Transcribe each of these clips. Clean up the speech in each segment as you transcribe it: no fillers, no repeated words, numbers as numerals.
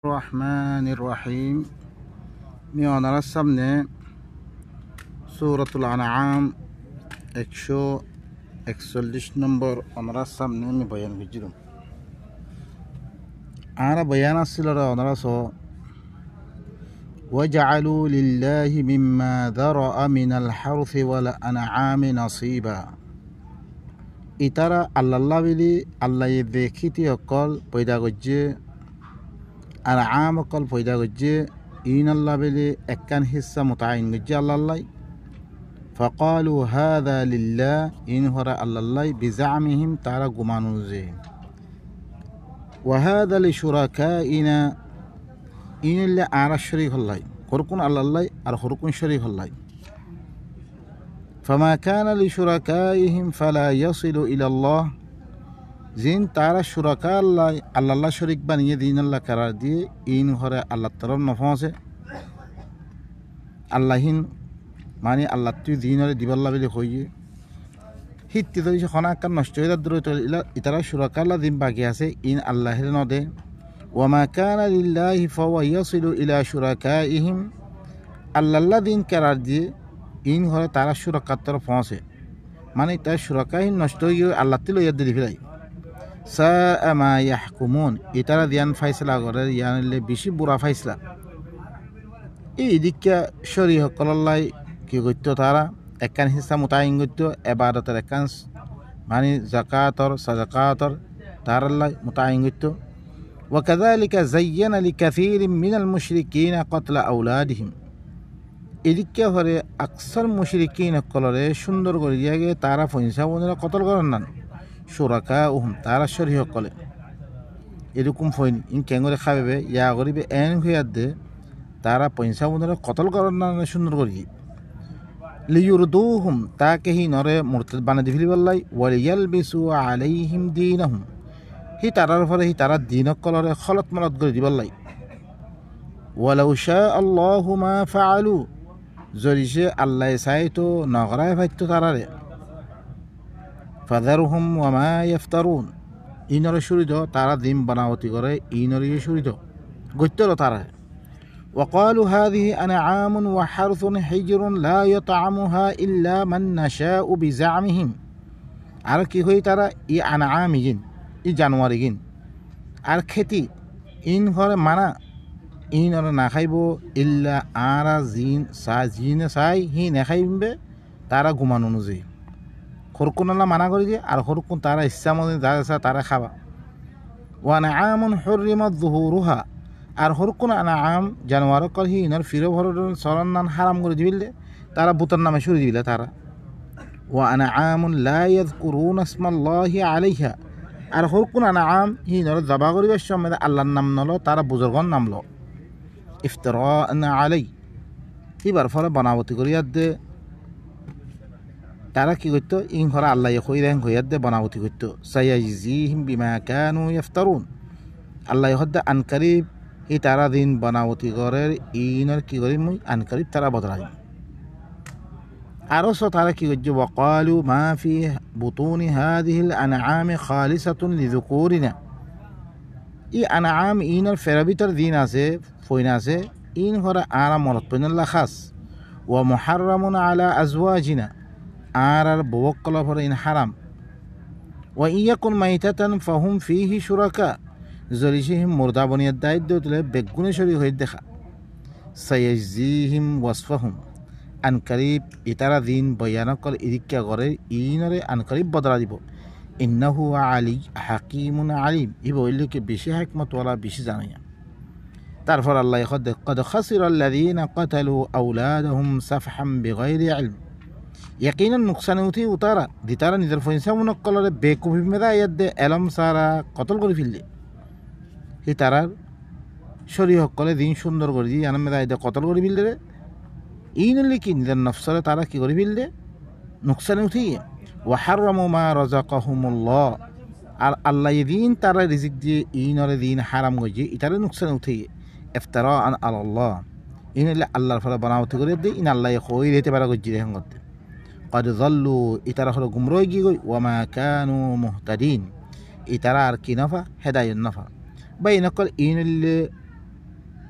রহমানির রহিম মিওনার সামনে সূরাতুল আনআম 141 নম্বর ওনার সামনে আমি বয়ান করছিলাম। আর বয়ান আসছিল ওনারা সো وجعلوا لله مما ذرأ من الحرث والأنعام نصيبا ইতারা আল্লাহ বিলি আল্লাহ দেখিতি অকল পয়দা করছে আর আম অকল পয়দা করছে ইন আল্লাহ বিলি একখান হিস্সা মোতায়ন করছে আল্লাহ ফকালু হাদা লিল্লাহ ইন হরা আল্লাহ বিজামিহিম তারা গুমানু যে ওয়াহাদা লি শুরাকাইনা ইনিল্লে আর শরীক হল্লাই হরকুন আল্লাহ আর হরকুন শরীক হল্লাই فما كان لشركائهم فلا يصل إلى الله জিন তারা শুরাকা আল্লাহ শরীক বানিয়ে দিন আল্লাহ কারার দিয়ে ইন হরে আল্লাহ তরফ নফসে আল্লাহিন মানে আল্লাহ তুই দিন হরে দিবাল্লা বলে হইয়ে হিত্তি তো খনা আকার নষ্ট হয়ে দূর ইতারা শুরাকা আল্লাহ দিন বাকি আছে ইন আল্লাহের নদে ওয়ামা কানা লিল্লাহি ফাওয়া ইয়াসিলু ইলা শুরাকাইহিম আল্লাহ দিন কারার দিয়ে ইন ঘরে তারা সুরক্ষার তরফ পৌঁছে মানে তার সুরক্ষাহীন নষ্ট হয়ে গিয়ে আল্লাহ তিল ইয়াদ দিয়ে ফিরাই সাআমা ইয়াহকুমুন ইতারা দিয়ান ফাইসলা করে ইয়ানলে বেশি বুড়া ফাইসলা এই দিকটা শরী সকলাই কি করতো তারা একখান হিস্সা মোতায়েন করতো এবাদতের একখান মানে জাকাতর সাজাকাতর তারাল্লাই মোতায়েন করতো وكذلك زين لكثير من المشركين قتل أولادهم এদিকে হরে আকসার মুশরিকিন কলরে সুন্দর করে দিয়ে তারা পয়সা বোনেরা কতল করেন না সুরাকা উহম তারা শরীহ কলে এরকম ফইন ইন কেঙ্গরে খাবে ইয়া করিবে এন হইয়ার দে তারা পয়সা বোনেরা কতল করেন না সুন্দর করি লিয়ুরদুহুম তাকে হি নরে মুরতাদ বানা দি ফিলিবাল্লাই ওয়ালিয়ালবিসু আলাইহিম দীনহুম হি তারার ফলে হি তারা দিন কলরে খলত মলত করে দিবাল্লাই ওয়ালাউ শা আল্লাহু মা ফাআলু জরিসে আল্লাহ চাই তো নগরায় ভাইতো তারারে ফাদারুহুম ওয়ামা ইফতারুন ইনরে সুরিদ তারা দিন বানাবতি করে ইনরে সুরিদ গত্যর তারা وقالوا هذه أنعام وحرث حجر لا يطعمها إلا من نشاء بزعمهم আর কি হই তারা ই আনআম ইন ই জানোয়ার ইন আর খেতি ইন ঘরে মানা ইন ওরা না খাইব ইল্লা আরা জিনে চাই হি নেখাইবে তারা ঘুমান অনুযায়ী হরকুন আল্লাহ মানা করে দিয়ে আর হরকুন তারা ইচ্ছা মতো যা আছে তারা খাবা ওয়ানা আমন হরিমত জুহুরুহা আর হরকুন আনা আম জানোয়ার কল হি ইনার ফিরো ভরর সরান নান হারাম করে দিবিলে তারা বুতার নামে সরে দিবিলে তারা ওয়ানা আমন লা ইয়াযকুরুনা ইসমাল্লাহি আলাইহা আর হরকুন আনা আম হি ইনার জবা করিবার সময় আল্লাহর নাম নলো তারা বুজুর্গর নাম লো ইফতিরাআন আলাই এবার ফলে বানাবতি করিয়ার দে তারা কি করতো ইন ঘরে আল্লাহ হইরান হইয়ার দে বানাবতি করতো সায়াজিহিম বিমা কানু ইফতারুন আল্লাহ হদ্দে আনকারিব ই তারা দিন বানাবতি করে ইনর কি করি মুই আনকারিব তারা বদলাই আরো সো তারা কি করছে ওয়াকালু মা ফি বুতুনি হাদিহিল আনআম খালিসাতুন লিযুকুরিনা ই আনআম ইনর ফেরাবিতর দিন আছে ফইন আছে ইন ঘরে আরা মরত পইনাল্লা খাস ওয়া মুহাররামুন আলা আজওয়াজিনা আর বওকল ফর ইন হারাম ওয়া ইয়াকুন মাইতাতান ফাহুম ফিহি শুরাকা জরিশিহিম মুরদা বনিয়াত দায়িত্ব তুলে বেগুনে শরীক হয়ে দেখা সায়াজিহিম ওয়াসফাহুম আনকারিব ইতারা দিন বয়ানকল ইদিক্কা করে ইনরে আনকারিব বদলা দিব ইন্নাহু আলী হাকিমুন আলিম ই বইলকে বেশি হিকমত ওয়ালা বেশি জানাইয়া তারপর আল্লাহ قد خسر الذين قتلوا أولادهم سفحا بغير علم يقينا نقصان উঠি উতারা দিতারা নিজের ফইসা মুনক্কলরে বেকুফি মেদা ইয়াদে এলম সারা কতল করে ফেললে হি তারার শরীর হকলে দিন সুন্দর করে দিয়ে আনন্দ মেদা ইয়াদে কতল করে ফেললে ইনলি কি নিজের নফসরে তারা কি করে ফেললে নুকসানে উঠি ওয়াহাররামু মা রাযাকাহুমুল্লাহ আর আল্লাহ দিন তারা রিজিক দিয়ে ইনরে দিন হারাম গজে ইতারে নুকসানে উঠে ইফতিরাআন আলাল্লাহ ইনলে আল্লাহর ফলে বানাওতি করে দে ইন আল্লাহ কই দিতে পারা গজে রে হঙ্গতে قد ظلوا ইতারা হলো গুমরাহ গি গই ওয়ামা কানু মুহতাদিন ইতারা আর কি নাফা হেদায়েত নাফা বাইনাকল ইনলে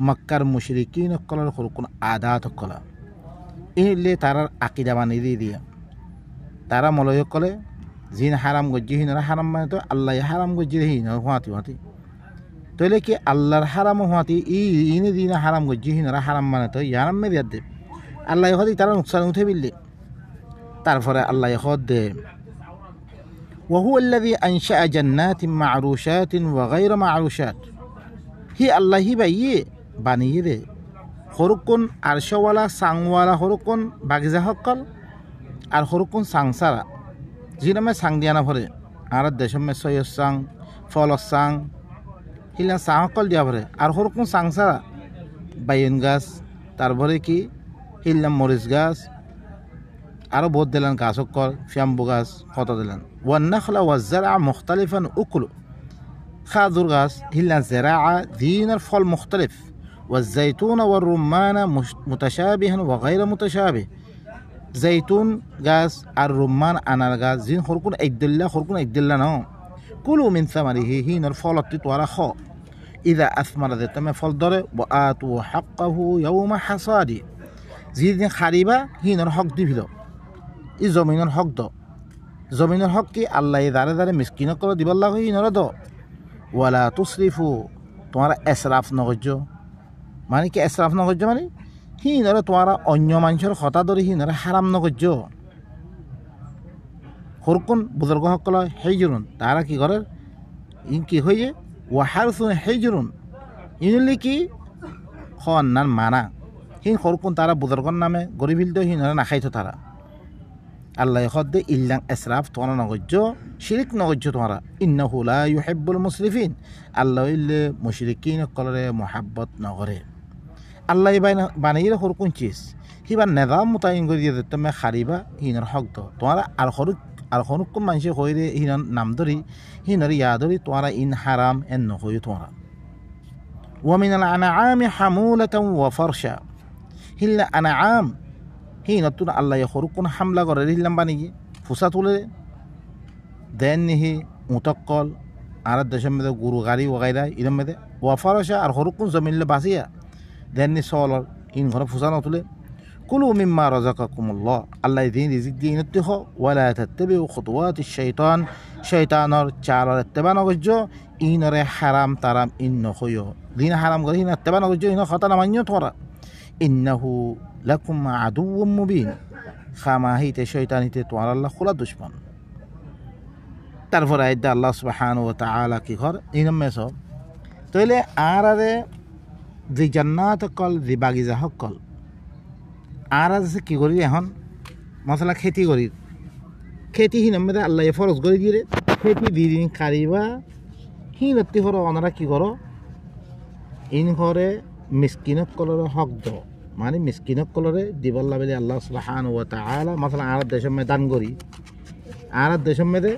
মক্কার মুশরিকিন কলার হরকুন আদাত কলা ইলে তারার আকিদা বানিয়ে দিয়ে দিয়ে তারা মলয় কলে জিন হারাম গজ্জি হিনরা হারাম মানে তো আল্লাহ হারাম গজ্জি হিন হুয়াতি হুয়াতি তাহলে কি আল্লাহর হারাম হুয়াতি ইনে দিন হারাম গজ্জি হিনরা হারাম মানে তো ইয়ারাম মে দিয়ে আল্লাহ হদি তারা নুকসান উঠে বিললে তারপরে আল্লাহ হদ দে وهو الذي أنشأ جنات معروشات وغير معروشات হি আল্লাহ হি বাইয়ে বানিয়ে দে হরকুন আরশওয়ালা সাংওয়ালা হরকুন বাগিজা হকল আর হরকুন সাংসারা জিনামে সাং দিয়ানা ভরে আর দেশমে সৈয়দ সাং ফল সাং হিলা সাং হকল দিয়া ভরে আর হরকুন সাংসারা বাইন গাছ তারপরে কি হিল্লাম মরিচ গাছ আরও বহুত দিলেন গাছ হকল ফ্যাম্বু গাছ কত দিলেন ওয়ান্নাখলা ওয়াজ্জারা মুখতালিফান উকুলু খাদুর গাছ হিল্লা জেরা দিন ফল মুখতালিফ والزيتون والرمان متشابها وغير متشابه زيتون غاز الرمان أنا غاز زين خركون إدلة خركون إدلة نو كلوا من ثمره هين الفول تطوار خو إذا أثمر ذات ما فل دره وآتوا حقه يوم حصاده زين خريبة هين الحق دي بلو زمين الحق دو زمين الحق كي الله يدار دار مسكين كلا دي بالله هين ردو ولا تصرفوا তোমার এসরাফ নগজ্য মানে কি এসরাফ নগজ্য মানে হিনরা তোমার অন্য মানুষের কথা ধরে হিনরা হারাম নগজ্য হরকুন বুজুর্গ সকল হেজরুন তারা কি করে ইন কি হয়ে ওয়াহারসুন হেজরুন ইনলি কি হন্নান মানা হিন হরকুন তারা বুজুর্গর নামে গরিবিল দে হিনরা নাখাইতো তারা আল্লাহ খদ্দে ইল্লাং এসরাফ তোমার নগজ্য শিরিক নগজ্য তোমারা ইন্নাহু লা ইউহিব্বুল মুসরিফিন আল্লাহ ইল্লে মুশরিকিন কলরে মোহাব্বত নগরে আল্লাহ বানাইলে হরকুন চিজ হিবার নেজাম মোতায়ন করে দিয়ে তুমি খারিবা হিনর হক দ তোমার আর হরকুন মানুষে হইরে হিনর নাম ধরি হিনর ইয়া ধরি তোমারা ইন হারাম এন নহই তোমারা ওয়ামিনাল আনআমি হামুলাতান ওয়া ফারশা হিল্লা আনআম হিনতুন আল্লাহ হরকুন হামলা করে হিল্লাম বানিয়ে ফুসা তুলে দেন নিহি মুতক্কল আর দেশের মধ্যে গরু গাড়ি ওগাইরা ইরম মেদে ওয়া ফারশা আর হরকুন জমিনলে বাঁচিয়া দেননি সলর ইন ঘরে ফুসানো তুলে কুলু মিম্মা রাযাকাকুমুল্লাহ আল্লাহ দিন রিজিক দিয়ে ইনতি হ ওয়ালা তাত্তাবিউ খুতুওয়াতি শাইতান শয়তানর চালর ইত্তেবা নগজ্য ইনরে হারাম তারাম ইন নহয় দিন হারাম করে ইন ইত্তেবা নগজ্য ইন খতা নামান্য তোরা ইন্নাহু লাকুম আদুউম মুবিন খামাহিতে শয়তানিতে তোমার আল্লাহ খোলা দুশমন তারপর আইদা আল্লাহ সুবহানাহু ওয়া তাআলা কি ঘর ইনমে সব তইলে আরে যে জান্নাত কল যে বাগিচা সকল আর আছে কি করি এখন মশলা খেতি করি খেতি হিন মেয়েদের আল্লাহ ফরজ করে দিয়ে খেতি দিন কারিবা হিন অতি হর ওনারা কি করো ইন ঘরে মিসকিনক কলরে হক দ মানে মিসকিনক কলরে দিবল্লা বেলে আল্লাহ সুবহানাহু ওয়া তাআলা মশলা আর দেশের মেয়ে দান করি আর দেশের মেয়েদের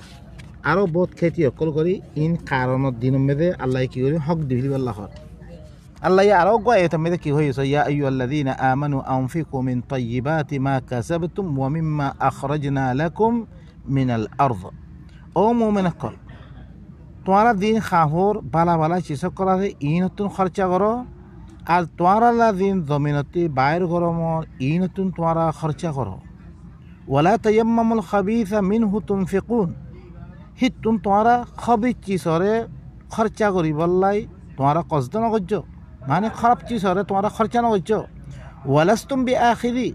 আরও বহুত খেতি অকল করি ইন কারণের দিনের মেয়েদের আল্লাহ কি করি হক দিবি আল্লাহ আল্লাহ আরও গয় এটা মেয়েদের কি হয়েছে ইয়া আইয়ুহাল্লাযীনা আমানু আনফিকু মিন তাইয়্যিবাতি মা কাসাবতুম ওয়া মিম্মা আখরাজনা লাকুম মিনাল আরদ ও মুমিন কল তোমারা দিন খাহর বালা বালা চিজ করা ই নতুন খরচা করো আর তোমারা দিন জমিনতি বাইর গরমর ই নতুন তোমারা খরচা করো ওয়ালা তায়াম্মামুল খাবিসা মিনহু তুনফিকুন হিতুন তোমারা খবিস চিজরে খরচা করি বললাই তোমারা কষ্ট নগজ্য মানে খারাপ চিজ হরে তোমারা খরচা নগজ্য ওয়ালাস্তুম বি আখিরি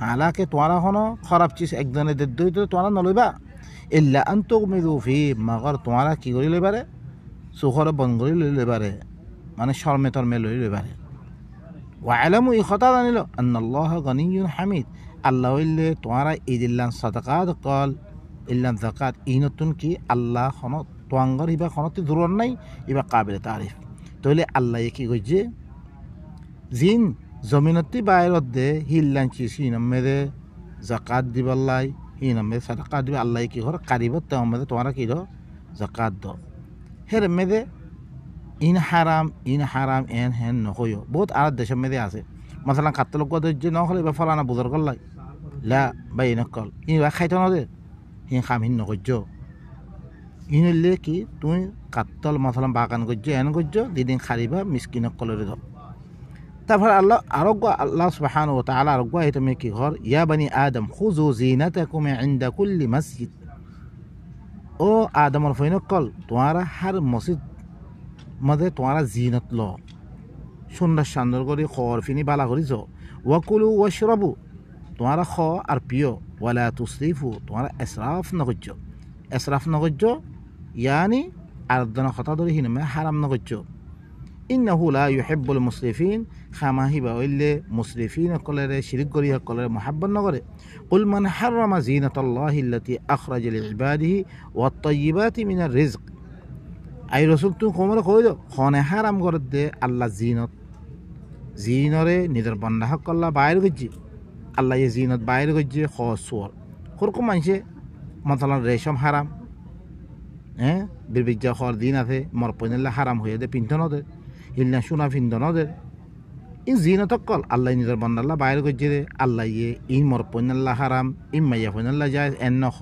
হালাকে তোমারা হনো খারাপ চিজ একজনে দেদ্দই তো তোমারা নলইবা ইল্লা আন তুগমিদু ফি মাগর তোমারা কি করি লইবারে সুখরে বন করি লইবারে মানে শর্মে তর্মে লইবারে ওয়ালামু ই কথা জানিল আন্নাল্লাহ গনিয়্যুন হামিদ আল্লাহ ইল্লে তোমারা ইদিল্লান সাদাকাত কল ইল্লান যাকাত ই নতুন কি আল্লাহ হন তোয়াঙ্গর ইবা হনতি দূরর নাই ইবা কাবিলে তারিফ তাহলে আল্লাহ কি কইছে জিন জমিনতি বাইরত দে হিল্লাঞ্চি সিনমেদে জাকাত দিবাল্লাই হিনমে সাদাকাত দিবে আল্লাহ কি ঘর কারিবত তেমদে তোমরা কি দো জাকাত দ হের মেদে ইন হারাম এন হেন নহয়ো বহুত আর দেশের মেদে আছে মশলা খাত্ত লোক যে নহলে বা ফলানা বুজর করলাই লা বাই নকল ইনবা খাইতো নদে হিন খাম হিন নকজ্য ইনলে কি তুমি কাত্তল মশলা বাগান গজ্য এন গজ্য দিদিন খারিবা মিসকিনক কলরে দাও তারপর আল্লাহ সুবহানাহু ওয়া তাআলা আরোগ্য তুমি কি ঘর ইয়া বানি আদম খুযু জিনাতাকুম ইনদা কুল্লি মসজিদ ও আদমর ফইনকল তোমারা হার মসজিদ মধ্যে তোমারা জিনত ল সুন্দর সুন্দর করে খর ফিনি বালা করিছ ওয়াকুলু ওয়াশরাবু তোমারা খ আর পিও ওয়ালা তুসরিফু তোমারা এসরাফ নগজ্য ইয়ানি আরাধনা কথা ধরে হিনমে হারাম নগজ্য ইন্নাহু লা ইউহিব্বুল মুসরিফিন খামাহি বাউল্লে মুসরিফিন কলরে শিরক করিয়া কলরে মুহাব্বত নগরে কুল মান হারামা জিনাতাল্লাহি আল্লাতী আখরাজা লিইবাদিহি ওয়াত তাইয়্যিবাতি মিনার রিজক আই রাসূল তু কোমরে কই দো খনে হারাম করে দে আল্লাহ জিনরে নিদর বান্দা হক আল্লাহ বাইর গজ্জি আল্লাহ এই জিনত বাইর গজ্জি খসওয়ার কোরকম মানছে মতলান রেশম হারাম বিরবিজ্জা খর দিন আছে মর পয়নাল্লাহ হারাম হয়ে দে পিন্থনদের হিলনা সোনা পিন্থনদের ই জিনতকল আল্লাহ নিদর বান্দা আল্লাহ বাইর গজ্জি রে আল্লাহ ইয়ে ইন মর পয়নাল্লাহ হারাম ইন মাইয়া পয়নাল্লাহ যায় এন্ন খ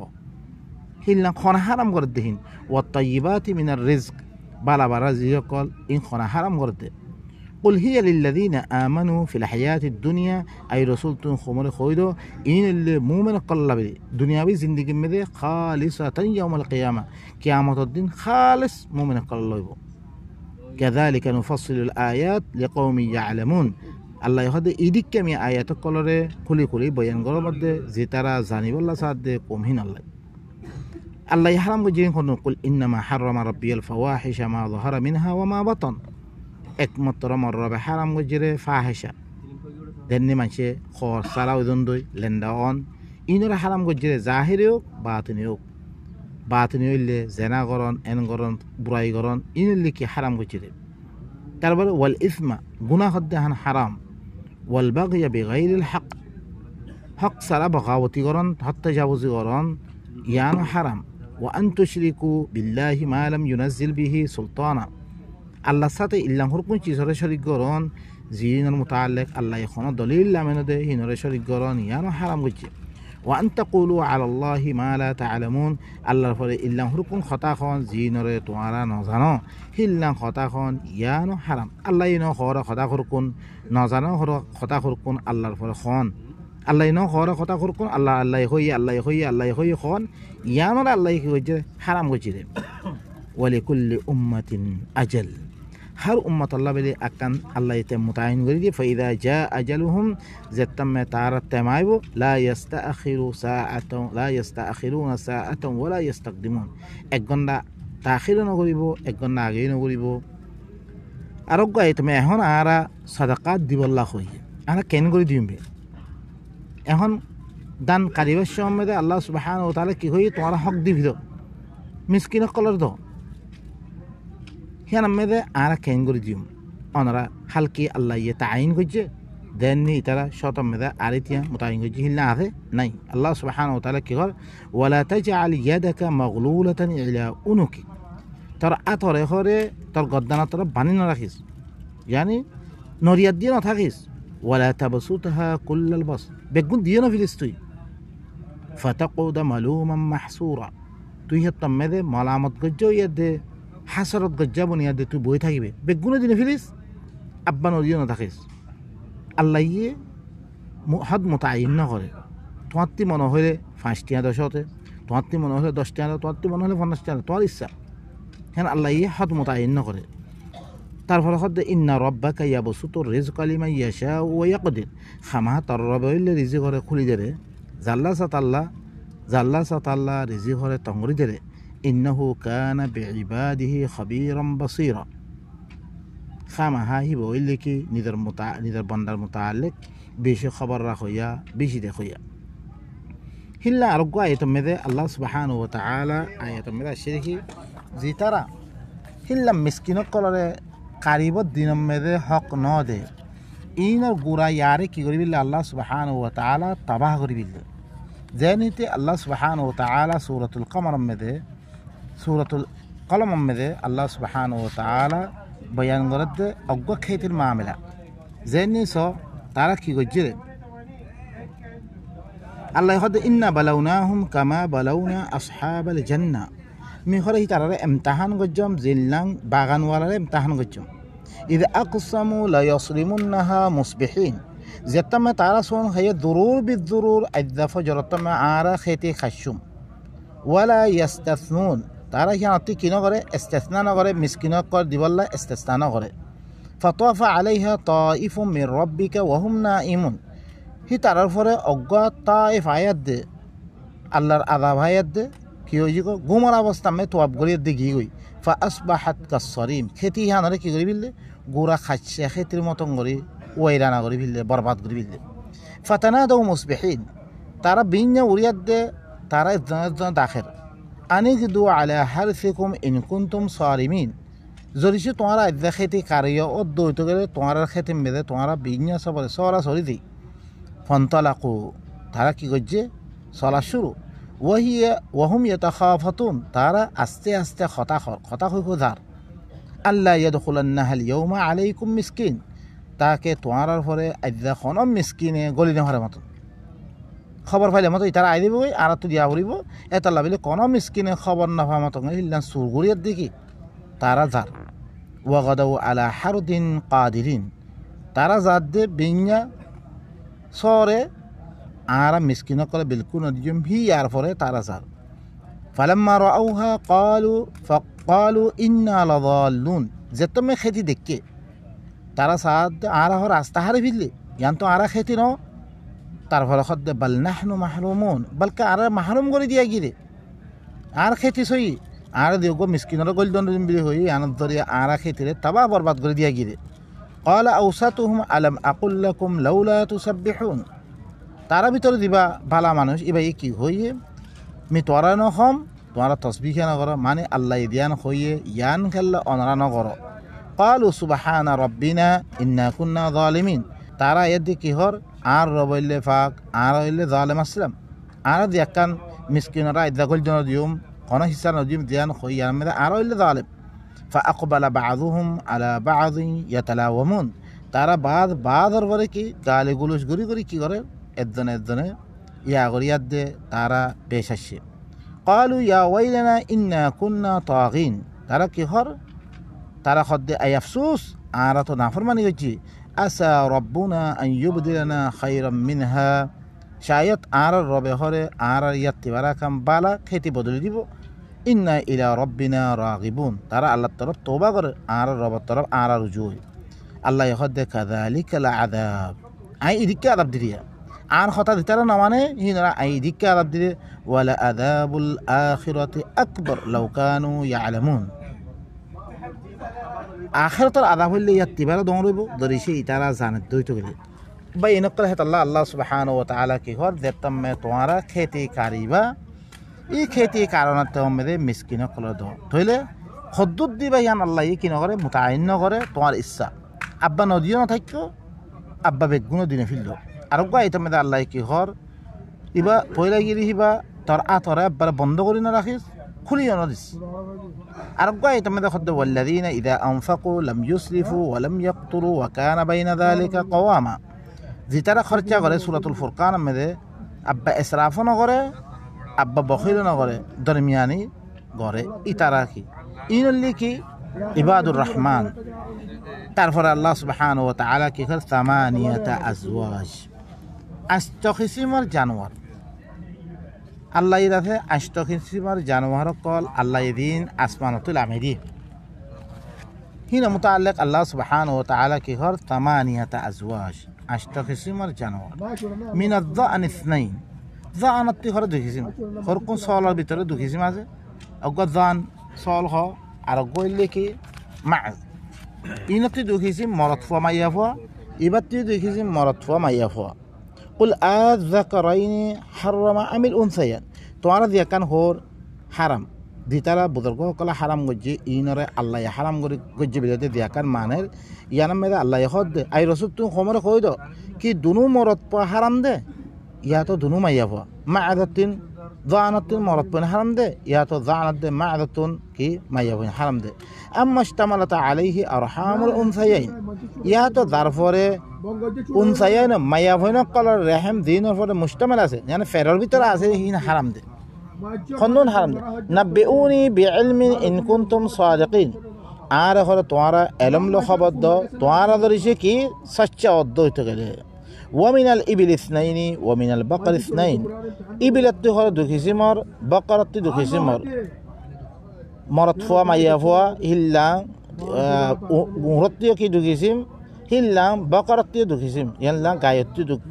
হিলনা খনা হারাম করে দেহিন ওয়াত তাইয়্যিবাতি মিনার রিজক বালা বারা জিয়কল ইন খনা হারাম করে দে قل هي للذين آمنوا في الحياة الدنيا أي رسول خمر خويدو إن اللي مؤمن قلب دنياوي زندگی میں دے خالصة يوم القيامة قيامة الدين خالص مؤمن قلب كذلك نفصل الآيات لقوم يعلمون الله يهد إيدك كم آيات كلره كلي بيان غرو مده زيتارا زاني والله ساد قوم هنا الله يحرم جين قل إنما حرم ربي الفواحش ما ظهر منها وما بطن একমাত্র মরবে হারাম গজরে ফাহিশা দেননি মানুষে খর সারাও দন্দই লেন্দা অন ইনরা হারাম গজরে জাহিরে হোক বাতিনি হইলে জেনা করন এন করন বুড়াই করন ইনলি কি হারাম গজরে তারপরে ওয়াল ইসমা গুনাহ হদ্দাহান হারাম ওয়াল বাগিয়া বিগাইরিল হক সারা বগাবতি করন হত্যাজাবজি করন ইয়ান হারাম ওয়া আন তুশরিকু বিল্লাহি মা লাম ইউনাজ্জিল বিহি সুলতানা আল্লাহর সাথে ইল্লাহ হুকুম চিজরে শরীক গরন জিনের মুতাআল্লিক আল্লাহ এখন দলিল লামেন দে হিনরে শরীক গরন ইয়ানো হারাম গছে ওয়া আন তাকুলু আলাল্লাহি মা লা তা'লামুন আল্লাহর পরে ইল্লাহ হুকুম খতা খন জিনরে তোমরা নজানো হিল্লা খতা খন ইয়ানো হারাম আল্লাহ ইনো খরা খতা হুকুম নজানো খতা হুকুম আল্লাহর পরে খন আল্লাহ ইনো খরা খতা হুকুম আল্লাহ হই খন ইয়ানো আল্লাহ কি গছে হারাম গছে ওয়ালিকুল্লি উম্মাতিন আজাল हर उम्मत अल्लाह बेले अकन अल्लाह इते मुतायन करी दी फइदा जा अजलुहुम जत्तम में तारत तमाइबो ला यस्ताखिरुना साअतन वला यस्तaqdimun एक घंटा ताखिर न करिब एक घंटा आगे न करिब आरोग्य आइतमे এখন আরা সাদাকাত দিবল্লাহ হই আরা কেন করি দিমবে এখন দান কারিবার সময় আল্লাহ সুবহানাহু ওয়া তাআলা কি হই তোমার হক দিবিদ মিসকিন কলর দো হিয়ান মেদে আরা কেন করে দিম অনরা হালকি আল্লাহ ইয়ে তাইন গজে দেননি তারা শত মেদে আরিতিয়া মুতাইন গজে হিলনা আছে নাই আল্লাহ সুবহানাহু ওয়া তাআলা কি কর ওয়ালা তাজআল ইয়াদাকা মাগলুলাতান ইলা উনুকি তোর আতরে হরে তোর গদ্দানা তোর বানি না রাখিস yani নরিয়াত দিয়ে না থাকিস ওয়ালা তাবসুতহা কুল্লাল বাস বেগুন দিয়ে না ফিরিস তুই ফাতাকুদ মালুমান মাহসুরা তুই হত্তম মেদে মালামত গজে ইয়াদে হাসরত গজ্জা বনিয়াদে তুই বই থাকিবে বেগুনে দিনে ফিরিস আব্বা নদীও না থাকিস আল্লাহ ইয়ে হদ মোতায়ন না করে তোমার মনে হলে 5টি 10তে তোমার মনে হলে 10টি তোমার মনে হলে 50টি তোমার ইচ্ছা হ্যাঁ আল্লাহ ইয়ে হদ মোতায়ন না করে তারপরে হদ ইন্না রব্বাকা ইয়াবসুতুর রিজকা লিমান ইয়াশাউ ওয়া ইয়াকদির খামা তার রব হইলে রিজিক করে খুলি দেরে জাল্লা সাতাল্লা রিজিক করে তংরি দেরে إنه كان بعباده خبيرا بصيرا خامة هاي بقول لك نذر بندر متعلق بيش خبر رخويا بيش دخويا هلا أرجو آية مذا الله سبحانه وتعالى آية مذا الشركي زي ترى هلا مسكين قلنا قريب الدين مذا حق ناده إن الجورا يارك يقرب الله سبحانه وتعالى تباه قريب الله زينتي الله سبحانه وتعالى سورة القمر مذا সূরাতুল কলম মধ্যে আল্লাহ সুবহানাহু ওয়া তাআলা বয়ান করতে অজ্ঞ খেতির মামলা জেনে সো তারা কি গজে আল্লাহ হদ ইন্না বালাউনাহুম কামা বালাউনা আসহাবাল জান্নাহ মি হরে তারারে ইমতিহান গজম জিল্লাং বাগান ওয়ালারে ইমতিহান গজম إذ أقسموا ليصرمنها مصبحين زتم تعرسون هي الضرور بالضرور إذا فجرتم عارا خيتي خشم ولا يستثنون তারা কি কিনো করে ইস্তেসনা না করে মিসকিনক কর দিবল্লা ইস্তেসনা না করে ফাতাফা আলাইহা তাইফুম মির রাব্বিকা ওয়া হুম নাঈমুন হি তারার পরে অজ্ঞা তাইফ আয়াত দে আল্লাহর আযাব আয়াত দে কি হইজি গো ঘুমার অবস্থা মে তোয়াব গরিয়ে দি গই ফা আসবাহাত কাসরিম খেতি হানরে কি করি বিললে গোরা খাচ্ছে খেতির মতন করি ওয়াইরানা করি বিললে বরবাদ করি বিললে ফাতানাদাউ মুসবিহিন তারা বিন্যা উরিয়াত দে তারা ইজন দাখির আনিগদু আলা হারসিকুম ইন কুনতুম সারিমিন জরিসে তোমারা আজ্জা খেতি কারিয় ও দইতে গেলে তোমার খেতে মেদে তোমারা বিন্যা সবরে সরা সরি দি ফন্তলাকু তারা কি করছে চলা শুরু ওয়াহুম ইয়াতাখাফাতুন তারা আস্তে আস্তে খতা হই যার আল্লাহ ইয়াদখুলান্নাহাল ইয়াউমা আলাইকুম মিসকিন তাকে তোমার পরে আজ্জা খনম মিসকিনে গলি নেওয়ার মতন খবর পাইলে মতো তারা আই দিব আর তো দিয়া পড়ব এটা লাভিলে কোনো মিসকিনে খবর না পাওয়া মতো হিল্লান সুরগুড়িয়ার দেখি তারা যার ওয়াগাদাউ আলা হারদিন কাদিরিন তারা যার দে বিঞ্ঞা সরে আর মিসকিন করে বিলকুল নদীম হি আর পরে তারা যার ফালাম্মা রাআউহা ক্বালু ইন্না লাযাল্লুন যে তুমি খেতি দেখকে তারা সাদ আর রাস্তা হারে ফিরলে ইয়ান তো আর খেতি ন তারপরে খদ্দে বাল নাহনু মাহরুমুন বলকে আর মাহরুম করে দিয়া গিরে আর খেতি সই আর দিও মিসকিনের গলদন বিলি হই আনন্দ দরিয়া আর খেতিরে তাবা বরবাদ করে দিয়া গিরে ক্বালা আওসাতুহুম আলাম আকুল লাকুম লাউলা তুসাব্বিহুন তারা ভিতরে দিবা ভালা মানুষ এবার কি হইয়ে মি তোরা নহম তোরা তসবিহ না করো মানে আল্লাহ দিয়ান হইয়ে ইয়ান খেললে অনরা ন করো ক্বালু সুবহানা রাব্বিনা ইন্না কুন্না যালিমিন তারা এদি কিহর আর রবইলে ফাক আর হইলে জালেম আসলাম আর দিয়াকান মিসকিনরা ইদা গলদন দিউম কোন হিসা নদিম দিয়ান হইয়ার মধ্যে আর হইলে জালেম ফাআকবালা বাযুহুম আলা বাযিন ইয়াতালাওয়ামুন তারা বাদর পরে কি গালি গুলুস গরি গরি কি করে একজনে ইয়া গরিয়াত দে তারা পেশ আসে ক্বালু ইয়া ওয়াইলানা ইন্না কুন্না তাগিন তারা কি হর তারা খদ্দে আই আফসোস আর তো নাফরমানি হইছি আসা রব্বুনা আন ইউবদিলানা খায়রাম মিনহা শায়ত আর রবে হরে আর ইয়াতি বারাকাম বালা খেতি বদলে দিব ইন্না ইলা রব্বিনা রাগিবুন তারা আল্লাহর তরফ তওবা করে আর রবের তরফ আর রুজু আল্লাহ খদ্দে কাযালিকাল আযাব আই ইদিকে আযাব দিয়া আর কথা দিতারা না মানে হিনরা আই ইদিকে আযাব দিয়ে ওয়ালা আযাবুল আখিরাতি আকবার লাউ কানু ইয়ালামুন আখিরাতের আযাব হইলে ইয়া তিবারা দৌড়ইব দরিসে ইতারা জানে দইতো গেলে বা ইনকর হেত আল্লাহ সুবহানাহু ওয়া তাআলা কি হর দেতম মে তোমারা খেতি কারিবা ই খেতি কারণত মে মিসকিন কল দ থইলে হদ্দুদ দিবা ইয়ান আল্লাহ কি নগরে মুতাআইন করে তোমার ইচ্ছা আব্বা নদিও না থাকতো আব্বা বেগুনো দিনে ফিরল আর গা এটা মে আল্লাহ কি হর ইবা পয়লা গিরি হিবা তোর আতরে আব্বার বন্ধ করি না রাখিস খুলিও না দিস আর গা এটা মে খদ্দ ওয়াল্লাযিনা ইযা আনফাকু লাম ইউসরিফু ওয়া লাম ইয়াকতুরু ওয়া কানা বাইনা যালিকা কওয়ামা জিতারা খরচা করে সূরাতুল ফুরকান মে আব্বা ইসরাফও না করে আব্বা বখিল না করে দরমিয়ানি করে ইতারা কি ইনল্লি কি ইবাদুর রহমান তারপরে আল্লাহ সুবহানাহু ওয়া তাআলা কি করে সামানিয়াতা আজওয়াজ আষ্টকিসিমার জানোয়ার আল্লাহ ইরাতে আষ্টকিসিমার জানোয়ার কল আল্লাহ দিন আসমানাতুল আমিদি হিনা মুতাআল্লিক আল্লাহ সুবহানাহু ওয়া তাআলা কি করে সামানিয়াতা আজওয়াজ আষ্টকিসিমার জানোয়ার মিনাদ যান ইসনাইন জানাতি ঘরে দুখিছিম ঘর কোন সলার ভিতরে দুখিছিম আছে অগ জান সল হ আর গইলে কি মাজ ইনতি দুখিছিম মরদ ফুয়া মাইয়া ফুয়া ইবাতি দুখিছিম মরদ ফুয়া মাইয়া ফুয়া কুল আযাকারাইন হারামা আমিল উনসায়ান তোরা দিয়া কান হর হারাম দিতারা বুজুর্গ কলা হারাম গজ্জি ইনরে আল্লাহ হারাম গজ্জি বিলতে দিয়া কান মানের ইয়ানাম মে আল্লাহ হদ আই রাসূল তু খমর কই দ কি দুনু মরদ পা হারাম দে ইয়া তো দুনু মাইয়া ফুয়া মাআদাতিন জানাতিন মরদ পা হারাম দে ইয়া তো জানাত দে মাআদাতুন কি মাইয়া ফুয়া হারাম দে আম্মা ইশতামালাত আলাইহি আরহামুল উনসায়াইন ইয়া তো দারফরে উনসায়াইন মাইয়া ফুয়া কলার রহম দিনের পরে মুশতামাল আছে মানে ফেরর ভিতরে আছে হিন হারাম দে খন্দন হারাম দে নাবিউনি বিইলমিন ইন কুনতুম সাদিকিন আর হরে তোমারা এলম লো খবর দাও তোমারা ধরিছে কি সচ্চা অদ্দ হইতে গেলে ওয়ামিনাল ইবিল ইসনাইনি ওয়ামিনাল বাকার ইসনাইন ইবিলাত্তি হরে দুখিসিমর বাকারাত্তি দুখিসিমর মরত ফুয়া মাইয়া ফুয়া হিল্লা উহরত্তিও কি দুখিসিম হিল্লা বাকারাত্তিও দুখিসিম ইয়াল্লা গায়ত্তি দুখ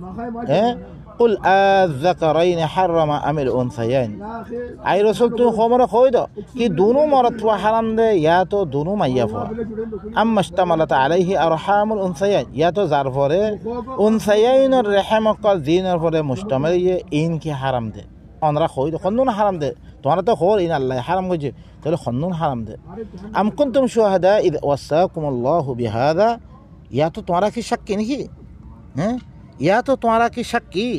হ্যাঁ قل الذكرين حرم ام الانثيين اي رسول تو خمر خويدو कि दोनों मर्द व हराम दे या तो दोनों मैया फो अम्मा इश्तमलत अलैहि अरहाम الانثيين या तो जार फरे उनसयैन और रहम कल दीन और फरे मुश्तमिल ये इनकी हराम दे अनरा खोइदो खन्नुन हराम दे तुम्हारा तो खोर इन अल्लाह हराम गजे तो खन्नुन हराम दे अम कुंतुम शुहदा इद वसाकुम अल्लाह बिहादा या तो तुम्हारा की शक नहीं है या तो तुम्हारा की शक की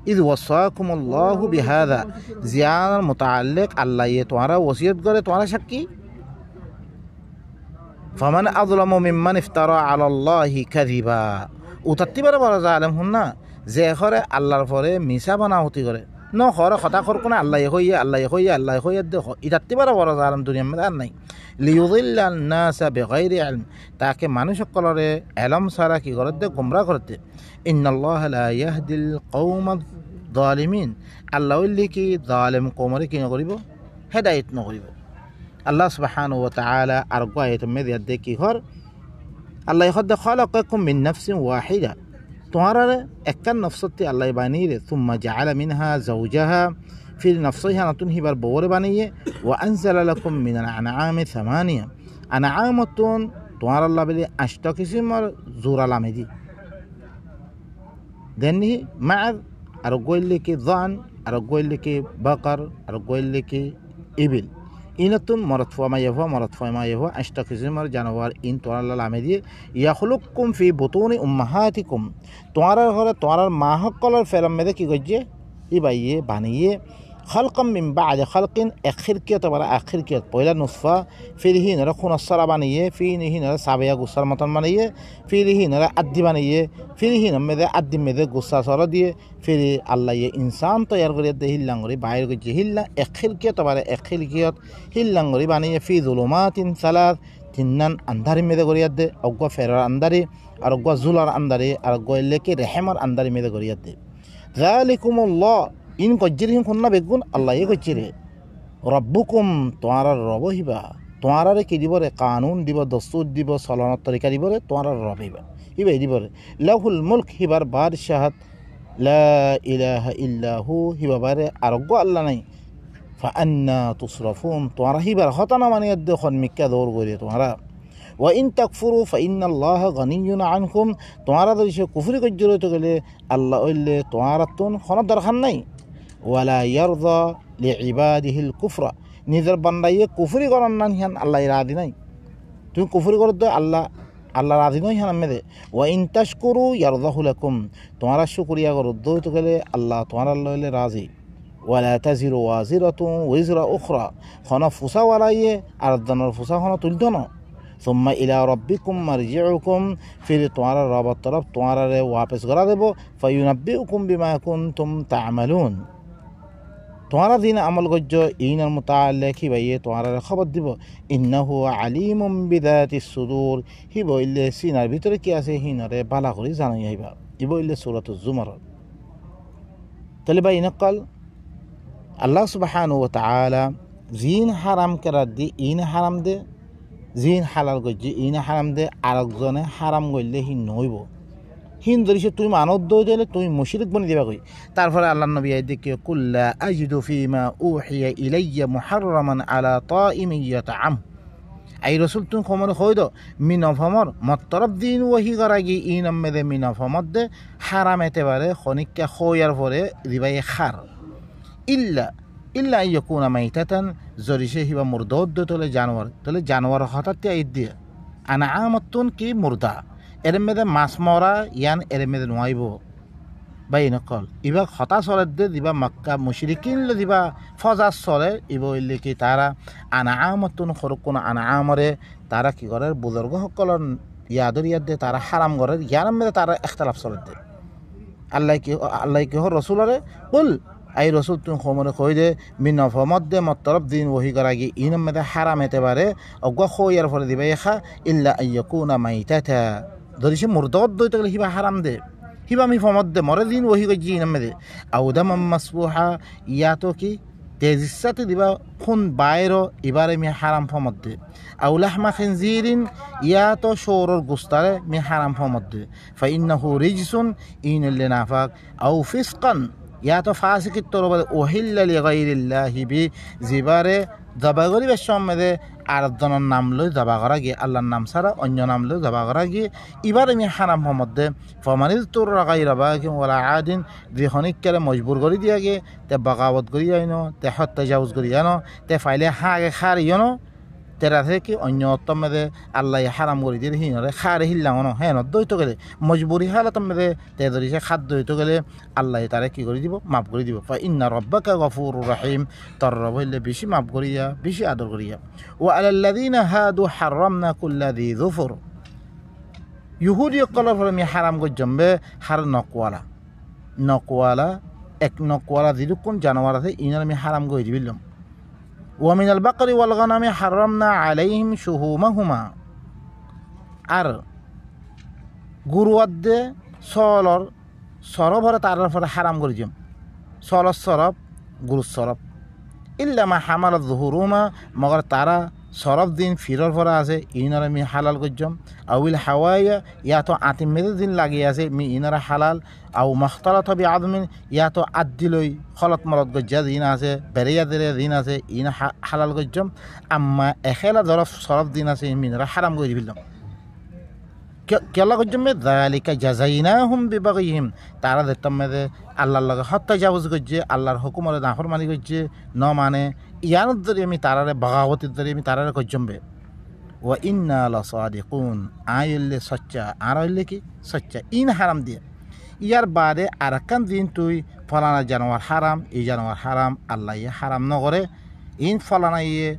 इज़ वसाकुमुल्लाहु बिहादा ज़ियान मुताल्लिक़ अल्लाह ये तुम्हारा वसीयत करे तुम्हारा शक की फमन अज़लमु मिम्मन इफ्तरा अलल्लाहि कज़िबा उतत्ती बार बड़ा ज़ालिम हुन्ना जे खरे अल्लाहर फरे मिसा बना होती करे न खरे खता कर कोने अल्लाह ये खोइए अल्लाह ये खोइए अल्लाह ये खोइए देखो इतत्ती बार बड़ा ज़ालिम दुनिया में दार नहीं लियुज़िल्ल अन्नास बिगैरि इल्म ताकि मानुष कलरे इल्म सारा की करते गुमराह करते इन्नल्लाह ला यहदिल कौम ज़ालिमीन अल्लाह इल्ली की ज़ालिम कौमरे की न करिबो हिदायत न करिबो अल्लाह सुब्हानहु व तआला अरगो आयत में दिया की घर अल्लाह खुद खलक़कुम मिन नफ्सिन वाहिदा तुम्हारा एक नफ्सते अल्लाह बानी रे सुम्मा जअल मिनहा ज़ौजहा फिर नफ्सहा नतुन हिबार बोरे बानिए व अनज़ल लकुम मिनल अनआमि थमानिया अनआमतुन तुम्हारा अल्लाह बिले अष्टा किस्म और ज़ूरा लामेदी देनी माद अरगोइल के ज़ान अरगोइल के बकर अरगोइल के इबिल इनतुन मरतफा मायवा अष्टा किस्म और जानवर इन तुम्हारा अल्लाह लामेदी यखलुकुकुम फी बुतूनि उम्महातिकुम तुम्हारा घरे तुम्हारा माह कलर फेरम में की गजे इबाइए बानिए खलक़म मिन बाद खलक़िन अखिरकियत बरा अखिरकियत पहला नुस्फा फिर ही नरा खुनसरा बानिए फिर ही नरा साबिया गुस्सा मतन बानिए फिर ही नरा अद्दी बानिए फिर ही नमेदे अद्दी मेदे गुस्सा सरा दिए फिर अल्लाह ये इंसान तैयार करिए दे हिल्लांगरी बाहर को जिहिल्ला अखिरकियत बरा अखिरकियत हिल्लांगरी बानिए फी ज़ुलुमातिन सलास तिन्नन अंधारी मेदे करिए दे अगवा फेरर अंधारी और अगवा जुलर अंधारी और अगवा लेके रहमर अंधारी मेदे करिए दे ज़ालिकुमुल्लाह इन गज्जिर हिम खुन्ना बेगुन अल्लाह ये गज्जिरे रब्बुकुम तुम्हारा रब हिबा तुम्हारा रे की दिबरे कानून दिब दस्तूर दिब सलानत तरीका दिबरे तुम्हारा रब हिबा हिबा दिबरे लहुल मुल्क हिबार बादशाहत ला इलाहा इल्ला हु हिबा बारे अरगो अल्लाह नहीं फअन्ना तुसरफून तुम्हारा हिबार खतना माने यद खन मिक्का दौर गोरे तुम्हारा व इन तकफुरु फ़इन्नल्लाह गनिय्युन अन्कुम तुम्हारा तो इसे कुफरी गज्जिर तो गले अल्लाह इल्ले तुम्हारा तुन खना दरखान नहीं वाला यरदा लिइबादिहिल कुफ्रा निजर बंदा ये कुफरी करन ना हियान अल्लाह राजी नहीं तुम कुफरी कर दो अल्लाह राजी नहीं हियान में दे व इन तशकुरु यरदाहु लकुम तुम्हारा शुक्रिया करो दो तो गले अल्लाह तुम्हारा अल्लाह राजी वाला तज़िरु वाज़िरतुन विज़रा उखरा खना फुसा वाला ये अर्दन फुसा खना तुलदो ना सुम्मा इला रब्बिकुम मरजिउकुम फिर तुम्हारा रब तरफ तुम्हारा रे वापस करा देबो फयुनब्बिउकुम बिमा कुंतुम तामलून तुम्हारा दिन अमल गज्जो इन मुताल्लिक़ ही भाई तुम्हारा खबर দিব इन्नहु अलीमुम बिदातिस सुदूर हि বইলে সিনার ভিতরে কি আছে হিনরে বালা করে জানাই আইবা ই বইলে সূরাতুজ জুমার তাহলে ভাই নকল আল্লাহ সুবহানাহু ওয়া তাআলা জিন হারাম করা দি ইন হারাম দে জিন হালাল গজ্জি ইন হারাম দে আরেকজনে হারাম গইলে হি নইব হিন ধরিছে তুই মানত দই দিলে তুই মুশরিক বনি দিবা কই তারপরে আল্লাহর নবী আই দেখে কুল্লা আজিদু ফিমা উহিয়া ইলাইয়া মুহাররামান আলা তাইমিন ইয়াতআম আই রাসূল তুই খমর হইদো মিনফমর মতরব দিন ওহি গরাগি ইনমদে মিনফমদ দে হারাম এতেবারে খনিকা খয়ার পরে দিবাই খার ইল্লা ইয়াকুনা মাইতাতান জরিশে হিবা মুরদাদ তোলে জানোয়ার হঠাৎ আই দিয়ে আনাআমাতুন কি মুরদা এর মধ্যে মাছ মরা ইয়ান এর মধ্যে নোয়াইব বাই নকল ইবা হতা চলে দে দিবা মক্কা মুশরিকিন লে দিবা ফজা চলে ইব ইলে কি তারা আনাআমাতুন খরকুন আনাআমরে তারা কি করে বুজুর্গ সকলর ইয়াদর ইয়াদ দে তারা হারাম করে ইয়ার মধ্যে তারা ইখতিলাফ চলে দে আল্লাহ কি রাসূলরে কুল আই রসুল তুমি খমরে কই দে মিনফ মধ্যে মতরফ দিন ওহি করাগি ইনম মেদে হারাম হতে পারে অগ্বা খইয়ার ফলে দিবে খা ইল্লা আইয়াকুনা মাইতাতা ধরিছে মুরদত দইতে গেলে হিবা হারাম দে হিবা মি ফমদ্দে মরে দিন ওহি গজি ইনম মেদে আউদাম মাসফুহা ইয়াতো কি তেজিসাতে দিবা খুন বাইরো এবারে মি হারাম ফমদ্দে আউলাহমা খিনজিরিন ইয়াতো শোরর গুস্তারে মি হারাম ফমদ্দে ফাইন্নাহু রিজসুন ইনল নাফাক আউ ফিসকান ইয়াতো ফাসিকিত তরবারে ওহিল্লা লিগাইরিল্লাহি বি জিবারে জবাগরি বেশম মেদে আরেকজনের নাম লই জবা করা গিয়ে আল্লাহর নাম ছাড়া অন্য নাম লই জবা করা গিয়ে এবার আমি হারাম মধ্যে ফমানিল তোর রাগাই রাবা কি ওলা আদিন যে খনিককে মজবুর করে দিয়া গে তে বাগাবত করি আইনো তে হত্যা জাউজ করি আনো তে ফাইলে হাগে খার ইয়নো তেরা থেকে অন্য অত্তম মেদে আল্লাহ হারাম করে দিয়ে হিনরে খারে হিল্লাঙনো হ্যাঁ দইতে গেলে মজবুরি হালাতম মেদে তে ধরিছে খাদ্য দইতে গেলে আল্লাহ তারে কি করে দিব মাফ করে দিব ইন্না রব্বাকা গফুরুর রহিম তর রব হইলে বেশি মাফ করিয়া বেশি আদর করিয়া ও আলাল্লাযিনা হাদু হারামনা কুল্লা যী যুফর ইহুদি কলর ফলে আমি হারাম গজম্বে হার নকওয়ালা এক নকওয়ালা দিরুকুন জানোয়ার আছে ইনার আমি হারাম গই দিবিলাম ومن البقر والغنم حرمنا عليهم شهومهما আর গুরুয়াদ্দে সলর সরব হরে তার ফলে হারাম করে দিম সলর সরব গুরু সরব ইল্লা মা হামাল যুহুরুমা মগর তারা সরব দিন ফিরর ফরা আছে ইনারা মি হালাল গজ্জম আউল হাওয়াইয়া ইয়া তো আতিম মেদে দিন লাগিয়ে আছে মি ইনারা হালাল আউ মখতালত বি আদমিন ইয়া তো আদ্দিলই খলত মলত গজ্জা দিন আছে বেরিয়া দেরে দিন আছে ইনা হালাল গজ্জম আম্মা এখেলা ধরফ সরব দিন আছে মিনারা হারাম করে দিলাম কেলা গজ্জমে যালিকা জাযাইনাহুম বিবাগিহিম তারা দেখতাম মেদে আল্লাহর লগে হত্যা জাউজ গজ্জে আল্লাহর হুকুমরে নাফরমানি গজ্জে ন মানে ইয়ানত ধরে আমি তারারে বাগাবতির ধরে আমি তারারে গজ্জমবে ওয়া ইন্না লাসাদিকুন আইলে সচ্চা আর হইলে কি সচ্চা ইন হারাম দিয়ে ইয়ার বাদে আরাকান দিন তুই ফলানা জানোয়ার হারাম এই জানোয়ার হারাম আল্লাহ ইয়ে হারাম নগরে ইন ফলানা ইয়ে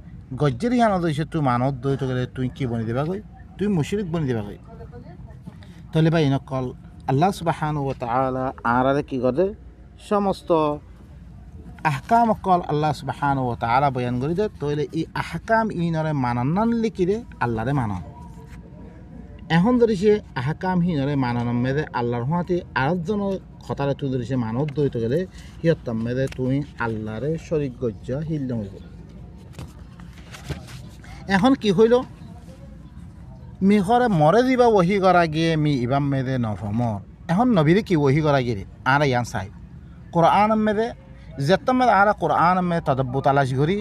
গজ্জের ইয়ানো দইছে তুই মানত দইতে গেলে তুই কি বনি দিবা গই তুই মুশরিক বনি দিবা গই তাহলে ভাই নকল আল্লাহ সুবহানাহু ওয়া তাআলা আরারে কি করে সমস্ত আহকাম কল আল্লাহ সুবহানাহু ওয়া তাআলা বয়ান করে দে তাহলে এই আহকাম ইনরে মানান্নান লিখিরে আল্লাহরে মানান এখন ধরিছে আহকাম হিনরে মানান মেদে আল্লাহর হাতে আরেকজন কথারে তুই ধরিছে মানত দইতে গেলে হিয়ত্তাম মেদে তুই আল্লাহরে শরীক গজ্জা হিল্লাম হইব এখন কি হইল মিহরে মরে দিবা ওহি করা গিয়ে মি ইবাম মেদে নফমর এখন নবীরে কি ওহি করা গিয়ে আর ইয়ান চাই কোরআন মেদে যেতাম মেদে আর কোরআন মেদে তদব্বু তালাশ করি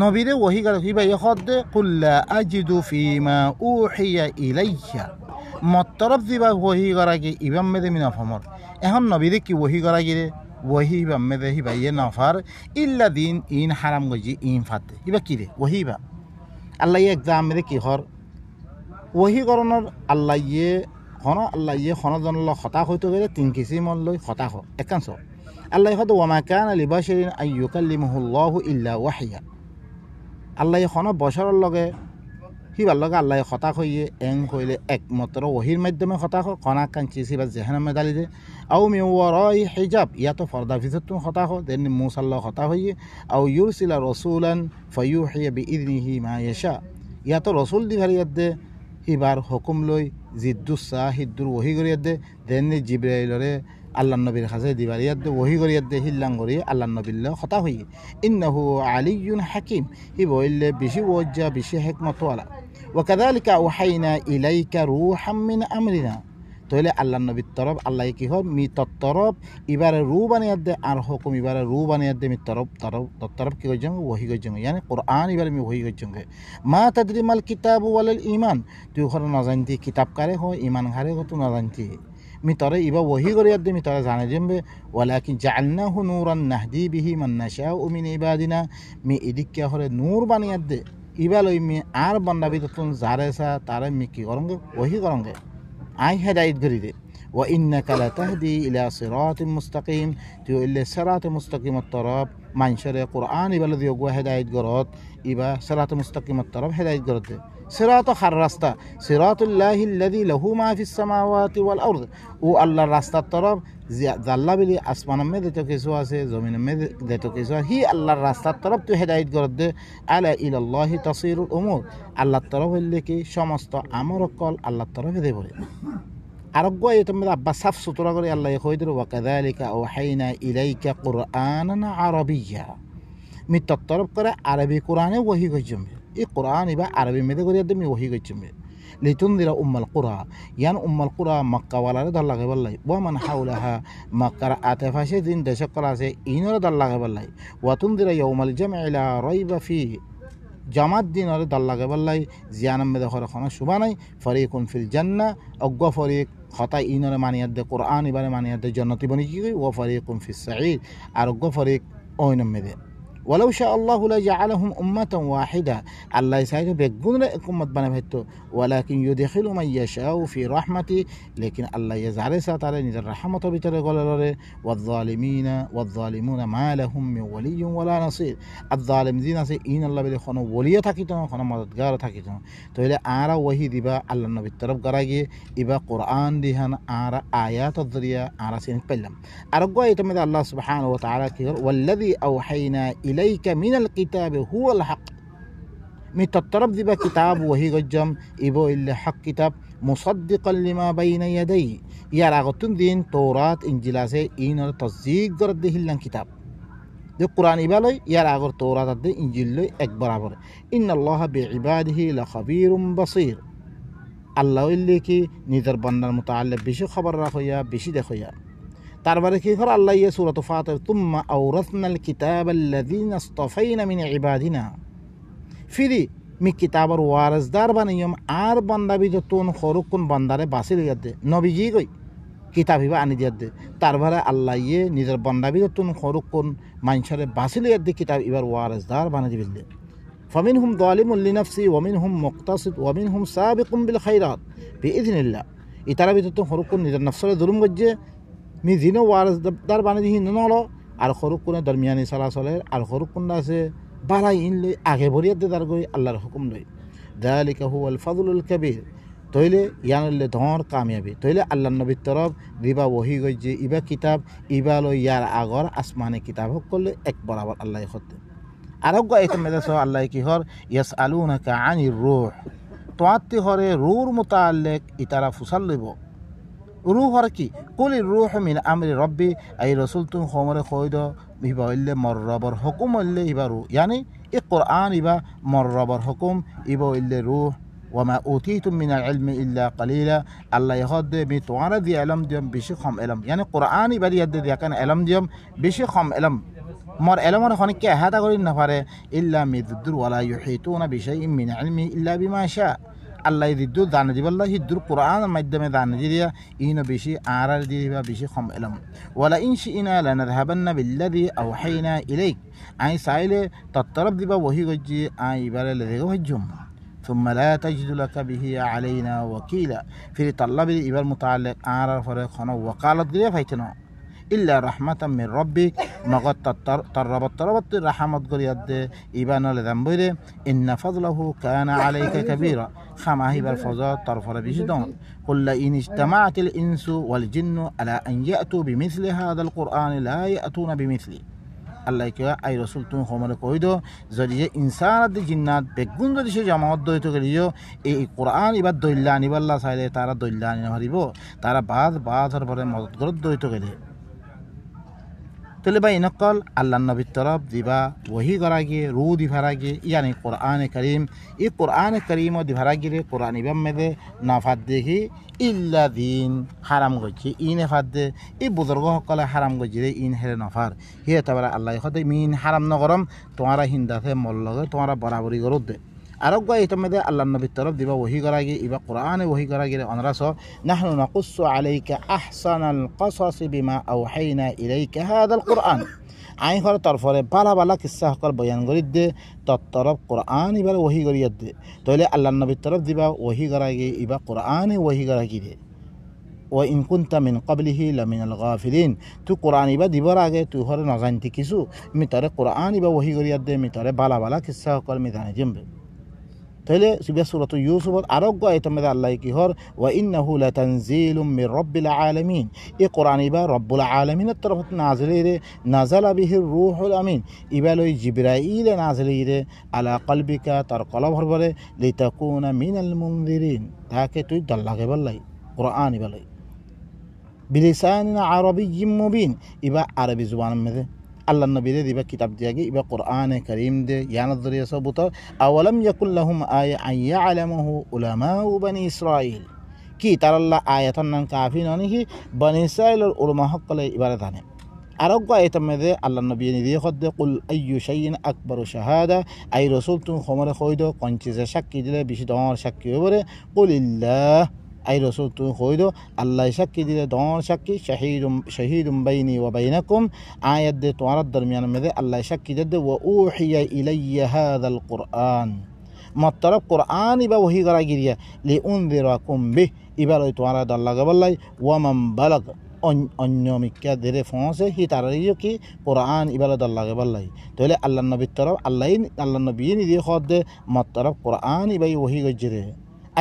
নবীরে ওহি করা হিবা ইহদে কুল্লা আজিদু ফিমা উহিয়া ইলাইয়া মতরফ দিবা ওহি করা গিয়ে ইবাম মেদে মি নফমর এখন নবীরে কি ওহি করা গিয়ে ওহি ইবাম মেদে হিবা ইয়ে নফার ইল্লা দিন ইন হারাম গজি ইন ফাতে হিবা কি রে ওহি বা আল্লাহ একজাম মেদে কি হর ওহি করণর আল্লাহ ইয়ে খনজনল হতাশ হইতে গেলে 3 কিসিমর লৈ হতাশ একাংশ আল্লাহ হয়তো ওয়ামা কানা লিবাশারিন আন ইউকাল্লিমুহুল্লাহু ইল্লা ওয়াহিয়া আল্লাহ খন বছরের লগে হিবার লগে আল্লাহ হতাশ হইয়ে এং হইলে একমাত্র ওহির মাধ্যমে হতাশ কণা কাঞ্চি সিবা জেহানা মেদালি দে আও মিওয়ারাই হিজাব ইয়াতো ফর্দা ভিতর হতাশ দেন মুসাল্লাহ হতাশ হইয়ে আও ইউরসিলা রসুলান ফায়ুহিয়া বিইذনিহি মা ইয়াশা ইয়াতো রসুল দি ভারিয়াত দে হিবার হুকুম লই জিদ্দুসা হিদ্দুর ওহি করিয়াত দে দেননি জিব্রাইলরে আল্লাহ নবীর কাছে দিবারিয়াত দে ওহি করিয়াত দে হিল্লাং করি আল্লাহ নবীল্লা হতা হই ইন্নাহু আলিয়্যুন হাকিম হি বইলে বেশি ওয়াজ্জা বেশি হিকমতওয়ালা ওয়া কাযালিকা আওহাইনা ইলাইকা রূহাম মিন আমরিনা তাহলে আল্লাহ নবীর তরফ আল্লাহ কি হয় মি তরফ এবারে রু বানিয়াত দে আর হুকুম এবারে রু বানিয়াত দে মি তরফ কি করছেন ওহি করছেন ইয়ানি কোরআন এবারে মি ওহি করছেন মা তাদরি মাল কিতাব ওয়ালাল ঈমান তুই ওখানে নজানতি কিতাব কারে হয় ঈমান কারে হয় তুই নজানতি মি তরে ইবা ওহি করিয়াত দে মি তরে জানে যেমবে ওয়ালাকিন জাআলনাহু নূরান নাহদি বিহি মান নাশাউ মিন ইবাদিনা মি ইদিকে হরে নূর বানিয়াত দে ইবা লই মি আর বান্দা বিতুন জারেসা তারে মি কি করঙ্গে ওহি করঙ্গে আই হেদায়েত করি দে ওয়া ইন্নাকা লাতাহদি ইলা সিরাতিন মুস্তাকিম তুই ইল্লে সিরাতে মুস্তাকিমত তরফ মানশরে কোরআন ইবালে দিও গো হেদায়েত গরত ইবা সিরাতে মুস্তাকিমত তরফ হেদায়েত গরত দে সিরাত খার রাস্তা সিরাতুল্লাহিল্লাযী লাহু মা ফিস সামাওয়াতি ওয়াল আরদ ও আল্লাহর রাস্তার তরফ জাল্লা বিলি আসমানের মধ্যে যত কিছু আছে জমিনের মধ্যে যত কিছু আছে হি আল্লাহর রাস্তার তরফ তুই হেদায়েত করে দে আলা ইলাল্লাহি তাসিরুল উমুর আল্লাহর তরফ হইলে কি সমস্ত আমর কল আল্লাহর তরফে দেব আরোগ্য এতমে আব্বা সাফ সুতরা করে আল্লাহ কই দিল ওয়া কাযালিকা আওহাইনা ইলাইকা কুরআনান আরাবিয়্যা মি তরফ করে আরবি কোরআনে ওহী কইছম এই কোরআন ইবা আরবি মেদে করে দে মি ওহী কইছম লিতুনদিরা উম্মাল কুরা ইয়ান উম্মাল কুরা মক্কা ওয়ালারে দল লাগে বললাই ওয়া মান হাওলাহা মক্কার আতেফাশে দিন দেশক করা আছে ইনরে দল লাগে বললাই ওয়া তুনদিরা ইয়াউমাল জামঈ লা রাইবা ফি জামাত দিন আর দল লাগে বললাই জিয়ানাম মেদে করে খানা শুবা নাই ফরিকুন ফিল জান্নাহ অগ্গ ফরিক খতা ইনরে মানিয়াত দে কোরআন ইবারে মানিয়াত দে জান্নাতি বনি কি ওয়া ফরিকুন ফিস সাঈদ আর অগ্গ ফরিক ওইনম মেদে ولو شاء الله لجعلهم أمة واحدة الله يساعده بيقول أمة بنا بهتو ولكن يدخل من يشاء في رحمته لكن الله يزعل ساتره نذر رحمة بتره قال والظالمون ما لهم من ولي ولا نصير الظالم دين سي إن الله بده خنا ولي تكيتنا خنا مددگار تكيتنا تو إلى آرا وحي دبا الله النبي طرف قراجي إبا قرآن دهان آرا آيات الذريعة آرا سين بلم أرجو يتمد الله سبحانه وتعالى والذي أوحينا إليك من الكتاب هو الحق متطرب ذبا كتاب وهي قجم إبو إلا حق كتاب مصدقا لما بين يديه يا راغتون دين توراة إنجيلاسي إن تصديق قرده اللان كتاب دي قرآن إبالي يا راغر توراة دي إنجيل لي أكبر عبر إن الله بعباده لخبير بصير الله اللي كي نذر بنا المتعلق بشي خبر راخويا بشي دخويا তারপরে কি করে আল্লাহ ইয়ে সূরাত ফাতির তুম্মা আওরাসনাল কিতাবাল্লাযীনা ইসতাফাইনা মিন ইবাদিনা ফিরি মি কিতাবর ওয়ারিসদার বানাইম আর বান্দা বিজতুন খরুকুন বান্দারে বাসিল ইয়াদে নবীজি কই কিতাব হিবা আনি দিয়াদে তারপরে আল্লাহ ইয়ে নিজের বান্দা বিজতুন খরুকুন মানসারে বাসিল ইয়াদে কিতাব ইবার ওয়ারিসদার বানাই দিবিলে ফামিনহুম যালিমুন লিনাফসি ওয়া মিনহুম মুকতাসিদ ওয়া মিনহুম সাবিকুন বিল খায়রাত বিইذনিল্লাহ ইতারা বিজতুন খরুকুন নিজের নফসরে জুলুম গজ্জে মি জিনো ওয়ারিসদার বানাই দিহি নলো আর খরুকুনে দরমিয়ানি সালাসলের আর খরুকুন আছে বালাই ইনলে আগে ভরিয়াতে তার গই আল্লাহর হুকুম লই যালিকা হুয়াল ফাদলুল কাবীর তইলে ইয়ানলে ধর কামিয়াবি তইলে আল্লাহর নবীর তরফ দিবা ওহী গই যে ইবা কিতাব ইবা লই ইয়ার আগর আসমানে কিতাব করলে এক বরাবর আল্লাহ খতে আরোগ্য এতে মেদাস আল্লাহ কি হর ইয়াসআলুনাকা আনির রূহ তোয়াত্তি হরে রূর মুতাআল্লিক ইতারা ফুসাল লইব রূহ হর কি কুলি রূহ মিন আমরি রব্বি আই রাসূল তুন খমরে কইদ ইবা হইলে মর রবর হুকুম হইলে ইবা রূহ ইয়ানি এই কোরআন ইবা মর রবর হুকুম ইবা হইলে রূহ ওয়ামা উতিতুম মিনাল ইলমি ইল্লা কালিলা আল্লাহ ইহদ মি তোয়ারা দি ইলম দিম বেশি কম ইলম ইয়ানি কোরআন ইবা দি দি কান ইলম দিম বেশি কম ইলম মর ইলমর খনিকে হাতা করি না পারে ইল্লা মিদুর ওয়ালা ইউহিতুনা বিশাইইন মিন ইলমি ইল্লা বিমা শা আল্লাহ দিদু দান দিবাল্লাহ হিদুর কোরআনের মাধ্যমে দান দিয়া ইনো বেশি আরার দিবা বেশি কম ইলম ওয়ালা ইন শিনা লানাযহাবান্না বিল্লাযী আওহাইনা ইলাইক আই সাইলে ততরব দিবা ওহী গজি I ইবারে Lego হজুম ثم لا تجد لك به علينا وكيلا في طلب الإبر متعلق آرار فرق خنا وقالت غير فايتنا إلا رحمة من ربك مغت تربت رحمة قريد إبان لذنبه إن فضله كان عليك كبيرا خما هي بالفضاء طرفر بجدون قل إن اجتمعت الإنس والجن على أن يأتوا بمثل هذا القرآن لا يأتون بمثله Allah K I রসুল তুমি খমরে কই দো যদি যে ইনসান জিন্নাত বেগুন যদি সে জামাত দইত করিও এই কোরআন এবার দইল্লা আনিবাল্লা চাইলে তারা দইল্লা আনি হারিব তারা বাদ পরে মদত করে দইত করে তাহলে ভাই নকল আল্লাহ নবীর তরফ দিবা ওহি করাগে রু দিভারাগে ইয়ানি কোরআন করিম এই কোরআন করিম দিভারাগিরে কোরআন ইবাম মেদে নাফাত দেখি ইল্লা দিন হারাম গজি ইনে ফাদে এই বুজুর্গ সকলে হারাম গজিরে ইন হেরে নফার হিয়ে তাবারা আল্লাহ সদাই মিন হারাম নগরম তোমারা হিন্দাতে মল লগে তোমারা বরাবরি করত দে আরোগ্য ইতমেদে আল্লাহ নবীর তরফ দিবা ওহি করাগে ইবা কোরআনে ওহি করাগিরে অনরাস নাহনু নাকুসু আলাইকা আহসানাল কসাস বিমা আওহাইনা ইলাইকা হাদাল কোরআন আই হর তরফরে বালা বালা কিসসা সকল বয়ান করি দে তরফ কোরআন ইবার ওহি করিয়া দে তাহলে আল্লাহ নবীর তরফ দিবা ওহি করাগে ইবা কোরআনে ওহি করাগিরে ও ইন কুনতা মিন ক্বাবলিহি লামিনাল গাফিলিন তু কোরআন ইবা দিবার আগে তুই হরে নজানতি কিছু মি তরে কোরআন ইবা ওহি করিয়া দে মি তরে বালা বালা কিসসা সকল মি জানি জেমবে তাহলে সূরা ইউসুফের আরোগ্য আয়াতের মধ্যে আল্লাহ কি হর ওয়া ইন্নাহু লাতানজিলুম মির রাব্বিল আলামিন, এই কোরআন ইবা রব্বুল আলামিনের তরফ নাযিলে নাযালা বিহির রূহুল আমিন, ইবা লই জিবরাইল নাযিলে আলা কলবিকা তার কলব হরবরে লিতাকুনা মিনাল মুনযিরিন, তাকে তুই দল্লাগে বললাই কোরআন ইবা লই বিলিসানিন আরাবিয়্যিম মুবিন, ইবা আরবি জুবানের মধ্যে আল্লাহ নবীরে দিবা কিতাব দিয়াগে ইবা কোরআনে কারীম দে ইয়ানাত দরিয়া সবুত আওয়ালাম ইয়াকুল লাহুম আয়া আইয়ালামহু উলামাউ বনি ইসরাঈল, কি তার আল্লাহ আয়াতান নাম কাফি ননি কি বনি ইসরাঈলের উলামা হকলে ইবারে জানে। আরোগ্য আয়াতের মধ্যে আল্লাহ নবী নিদিয়ে খদ্দে কুল আইয়ু শাইইন আকবারু শাহাদা, আই রাসূল তুমি খমরে কইদ কঞ্চিজে সাক্ষী দিলে বেশি দর সাক্ষী হবরে কুলিল্লাহ, আই রসুল তুমি কইদ আল্লাহ সাক্ষী দিলে দর সাক্ষী শহীদুম বাইনি ওয়া বাইনাকুম, আয়াত দে তোমার দরমিয়ানের মধ্যে আল্লাহ সাক্ষী দে ওয়া উহিয়া ইলাইয়া হাযাল কুরআন, মতরব কোরআন ইবা ওহি করা গিরিয়া লি উনদিরাকুম বিহ, ইবা লই তোমার দল্লা গবল্লাই ওয়া মান বালাগ, অন্য মিক্কা দেরে ফসে হি তারিও কি কোরআন ইবা লই দল্লা গবল্লাই। তাহলে আল্লাহ নবীর তরফ আল্লাহ নবী নিদি খদ্দে মতরব কোরআন ইবাই ওহি গজরে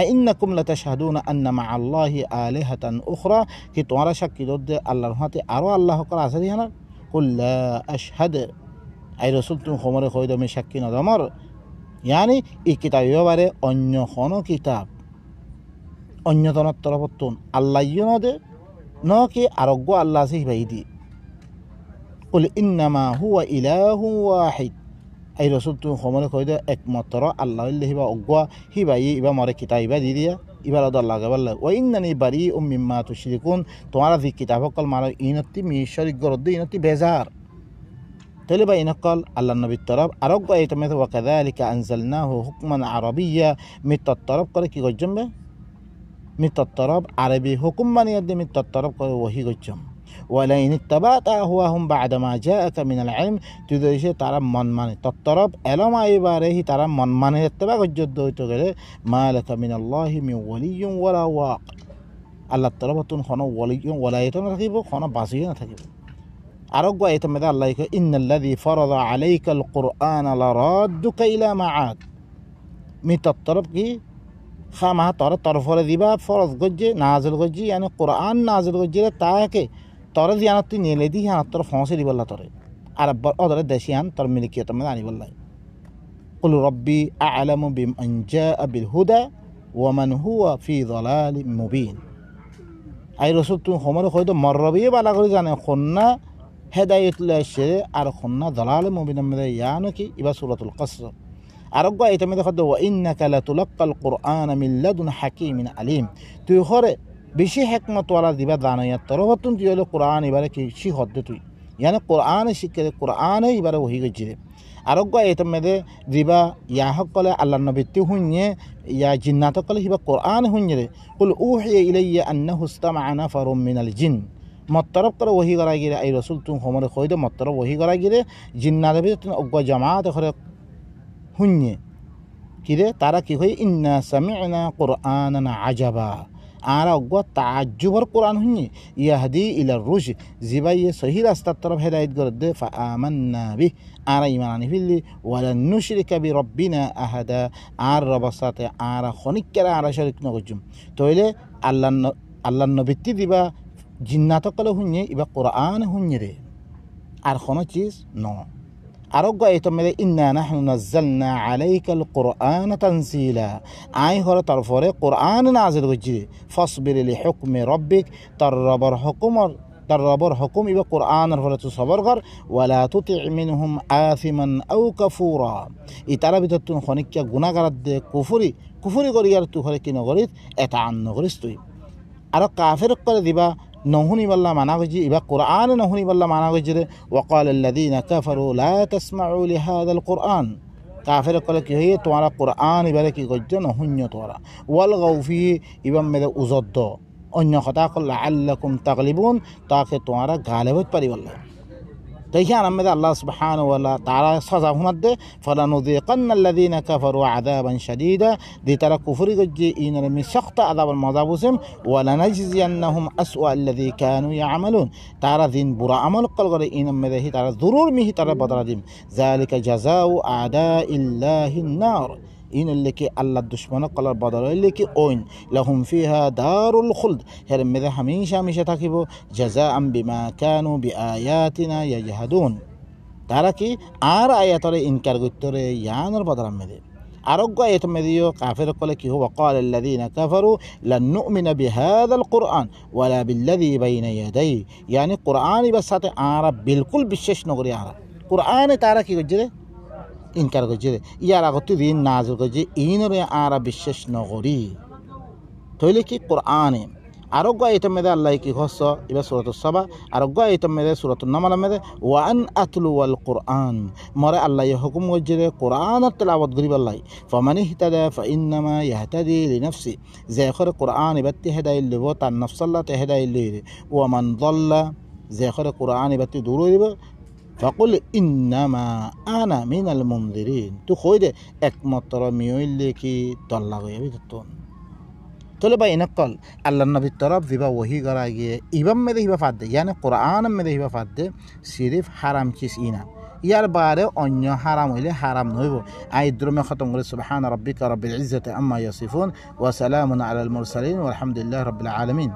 আইন্নাকুম লাতাশহাদুনা আন্না মাআল্লাহি আলিহাতান উখরা, কি তোমারা সাক্ষী দে আল্লাহর হাতে আরো আল্লাহ করা আছে না। কুল লা আশহাদ, আই রাসূল তুমি খমরে কইদ আমি সাক্ষী নদমর, ইয়ানি এই কিতাব বারে অন্য কোন কিতাব অন্যতনের তরফতুন আল্লাহ নদে ন কি আরোগ্য আল্লাহ আছে হিবাই দি। কুল ইন্নামা হুয়া ইলাহু ওয়াহিদ, এই রসুল তুমি সমরে কই দে একমাত্র আল্লাহ হিবা অজ্ঞা হিবাই ইবা মরে কিতাব ইবা দি দিয়া ইবার আল্লাহ গাবাল্লাহ ওয়া ইন্নানি বারিউম মিম্মা তুশরিকুন, তোমারা যে কিতাব সকল মার ইনতি মিশরিক গরদ ইনতি বেজার। তাহলে বা ইনকাল আল্লাহ নবীর তরফ আরোগ্য আয়াতের মধ্যে ওয়া কাযালিকা আনজালনাহু হুকমান আরাবিয়্যা, মিত্তর তরফ করে কি গজ্জম বে মিত্তর তরফ আরবি হুকুম বানিয়ে দিয়ে মিত্তর তরফ করে ওহি গজ্জম। ওয়ালাইন ইত্তাবাতা আহওয়াহুম বা'দা মা জাআকা মিনাল ইলম, তুই দেশে তারা মন মানে তত্তরফ এলম আইবারে হি তারা মন মানে ইত্তেবা গজ্জদ হইতে গেলে মালাকা মিনাল্লাহি মিন ওয়ালিয়্যিন ওয়ালা ওয়াক, আল্লাহ তরফতুন কোন ওয়ালিয়্যিন ওয়ালায়াতুন থাকিব কোন বাসিয়ে না থাকিব। আরোগ্য আয়াতের মধ্যে আল্লাহ কয় ইন্নাল্লাযী ফারাদা আলাইকাল কুরআনা লারাদ্দুকা ইলা মাআদ, মিত্তর তরফ কি খামা তর তরফরে দিবা ফরজ গজ্জে নাজিল গজ্জি, ইয়ানি কোরআন নাজিল গজ্জিরে তাকে তরে জিয়ানত তুই নিলে দি হ্যাঁ তোর ফসে দিবল্লা তরে আর অদরে দেশিয়ান তোর মিলিকিয়ত মধ্যে আনিবল্লাই। কুল রব্বি আ'লামু বিমান জাআ বিল হুদা ওয়া মান হুয়া ফি যালালিম মুবিন, আই রাসূল তুমি খমরে কইতো মররবিয়ে বালা করে জানে খন্না হেদায়েতুল আশরে আর খন্না যালালিম মুবিনের মধ্যে ইয়ানো কি ইবা সূরাতুল কসর। আরোগ্য আয়াতের মধ্যে কদ ওয়া ইন্নাকা লাতুলাক্কাল কুরআনা মিন লাদুন হাকীমিন আলিম, তুই হরে বেশি হেকমত ওয়ালা দিবা দানায়াত তরফতুন তুই হলো কোরআন এবারে কি শিখদ্দে তুই, ইয়ানি কোরআনে শিখে কোরআনে এবারে ওহি গজ্জিরে। আরোগ্য আয়াতের মধ্যে দিবা ইয়া হকলে আল্লাহ নবীতি হুঞ্ঞে ইয়া জিন্নাত কলে হিবা কোরআন হুঞ্ঞে কুল উহিয়া ইলাইয়া আন্নাহু ইসতামা'a নাফারুম মিনাল জিন, মতরফ করে ওহি করা গিরে আই রাসূল তুমি খমরে কই দে মতরফ ওহি করা গিরে জিন্নাত ভিতর অজ্ঞ জামাত করে হুঞ্ঞে কিরে তারা কি হয় ইন্না সামি'না কুরআনান আজাবা, আর অজ্ঞ তাজ্জুবর কোরআন হুঞ্ঞে ইয়াহদি ইলা রুশ, জিবাই সহি রাস্তার তরফ হেদায়েত করে দে ফাআমান্না বিহ, আর ঈমান আনি ফিল্লি ওয়ালান নুশরিকা বিরাব্বিনা আহাদা, আর রবের সাথে আর খনিকেরা আর শরীক নগজুম। তাইলে আল্লাহ নবীতি দিবা জিন্নাত কলে হুঞ্ঞে ইবা কোরআন হুঞ্ঞে রে আর কোনো চিজ ন। আরোগ্য আয়াতের মধ্যে ইন্না নাহনু নাযালনা আলাইকাল কুরআনা তানজিলা, আই হর তরফরে কোরআন নাজিল গজ্জি ফাসবির লিহুকমি রাব্বিক, তার রবর হুকুম ইবা কোরআনের ফলে তুই সবর কর ওয়ালা তুতি' মিনহুম আথিমান আও কাফুরা, ইতারা ভিতর তুই খনিকা গুনাহগার দে কুফরি করি আর তুই হরে কি নগরিত এটা আন নগরিস তুই। আর কাফের করে দিবা নহনি বাল্লা মানা গজি ইবা কোরআন নহনি বাল্লা মানা গজিরে ওয়াকাল আল্লাযীনা কাফারু লা তাসমাউ লিহাযাল কুরআন, কাফের কলে কি হই তোমারা কোরআন ইবারে কি গজ্জ নহন্য তোরা ওয়াল গাউফি ইবাম মেদে উজদ্দ অন্য কথা কল লাআল্লাকুম তাগলিবুন, তাকে তোমরা গালেবত পারিবল্লা। দেখি আনমেদে আল্লাহ সুবহানাহু ওয়া তাআলা সাজা হুনাদ দে ফালানুযিকান্নাল্লাযীনা কাফারু আযাবান শাদীদা, দি তারা কুফরি গজ্জি ইনর মি সখত আযাবল মাযাবুসিম ওয়া লানাজজিয়ান্নাহুম আসওয়া আল্লাযী কানু ইয়ামালুন, তারা দিন বুরা আমল কল করে ইনমেদে হি তারা জরুর মিহি তারা বদলা দিম। যালিকা জাযাউ আদাইল্লাহিন নার, إن اللي كي الله الدشمن قال البدر اللي كي أوين لهم فيها دار الخلد هرم مذا هميشة تكيبو جزاء بما كانوا بآياتنا يجهدون تاركي آر آيات إنكار قتر يان البدر مذي أرجو آيات مذيو كافر قال هو قال الذين كفروا لن نؤمن بهذا القرآن ولا بالذي بين يديه يعني قرآن بس آر بالكل بالشش نغري آر قرآن تاركي قجري ইনকার করছে ইয়ার আগত দিন নাজিল করছে ইনরে আরা বিশ্বাস নগরী তইলে কি কোরআনে আরোগ্য আয়াতের মধ্যে আল্লাহ কি হস এবার সূরাতুস সাবা আরোগ্য আয়াতের মধ্যে সূরাতুন নামলের মধ্যে ওয়া আন আতলু ওয়াল কোরআন মরে আল্লাহ হুকুম করছে কোরআনের তেলাওয়াত করিব আল্লাহ ফামান ইহতাদা ফাইন্নামা ইয়াহতাদি লিনাফসি যে খরে কোরআন ইবাতি হেদায়েত লব তার নফস আল্লাহ তে হেদায়েত লইরে ওয়া মান যাল্লা যে খরে কোরআন ইবাতি দূর হইব فقل إنما أنا من المنذرين تو خويد একমাত্র মিয়ইলে কি তল্লা গয়ে বিতন তলে ভাই নকল আল্লাহ নবীর তরফ দিবা ওহি করা গিয়ে ইবাম মে দেহিবা ফাদ দে মানে কোরআন মে দেহিবা ফাদ দে সিরিফ হারাম চিজ ইনা ইয়ার বারে অন্য হারাম হইলে হারাম নইব আই দ্রমে খতম করে সুবহান রাব্বিকা রাব্বিল ইজ্জাতি আম্মা ইয়াসিফুন ওয়া সালামুন আলাল মুরসালিন ওয়া আলহামদুলিল্লাহি রাব্বিল আলামিন।